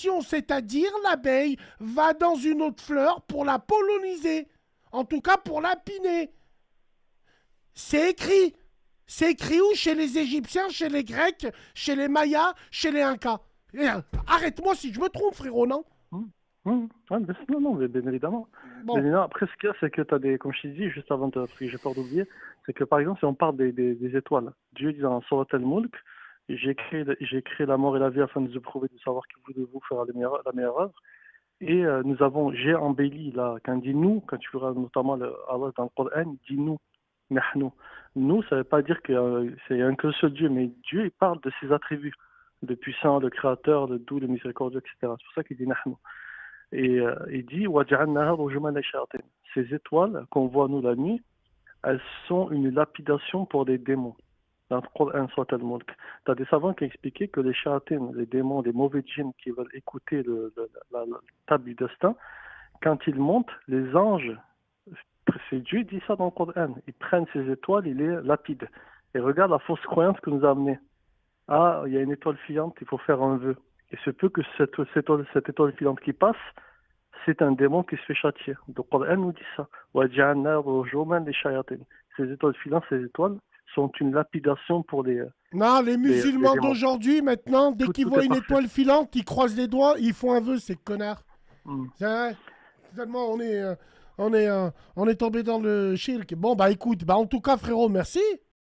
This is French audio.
pollinisation, c'est-à-dire l'abeille va dans une autre fleur pour la polliniser. En tout cas, pour la piner. C'est écrit. C'est écrit où? Chez les Égyptiens, chez les Grecs, chez les Mayas, chez les Incas. Arrête-moi si je me trompe, frérot, non? Ouais, non, non, mais bien évidemment. Bon. Mais non, après, ce qu'il y a, c'est que tu as des, comme je t'ai dit juste avant, parce que j'ai peur d'oublier, c'est que par exemple, si on parle des étoiles, Dieu dit dans Surat al-Mulk, j'ai créé la mort et la vie afin de vous prouver de savoir qui vous de vous fera la meilleure œuvre. Et j'ai embelli là, quand il dit nous, quand tu verras notamment Allah dans le Coran, il dit nous, nahnu. Nous, ça ne veut pas dire que c'est un que seul Dieu, mais Dieu, il parle de ses attributs, le puissant, le créateur, le doux, le miséricordieux, etc. C'est pour ça qu'il dit nahnu. Et il dit وَجَعَلْنَاهَا رُجُومًا لِلشَّيَاطِينِ. Ces étoiles qu'on voit nous la nuit, elles sont une lapidation pour des démons. Dans le Coran, Surat al-Mulk. Tu as des savants qui expliquaient que les shayatin, les démons, les mauvais djinns qui veulent écouter la table du destin, quand ils montent, les anges, c'est Dieu dit ça dans le Coran, ils prennent ces étoiles, ils les lapident. Et regarde la fausse croyance que nous a amenée. Ah, il y a une étoile filante, il faut faire un vœu. Et se peut que cette étoile filante qui passe, c'est un démon qui se fait châtier. Donc, le Coran nous dit ça. وَجَعَلْنَا رُجُومًا لِلشَّيَاطِينِ. Ces étoiles filantes, ces étoiles sont une lapidation pour Non, les les musulmans démons. d'aujourd'hui, maintenant, dès qu'ils Tout voient est une parfait. étoile filante, ils croisent les doigts, ils font un vœu, ces connards. Mm. C'est vrai. Tellement on est tombé dans le shirk. Bon, bah écoute, bah en tout cas, frérot, merci.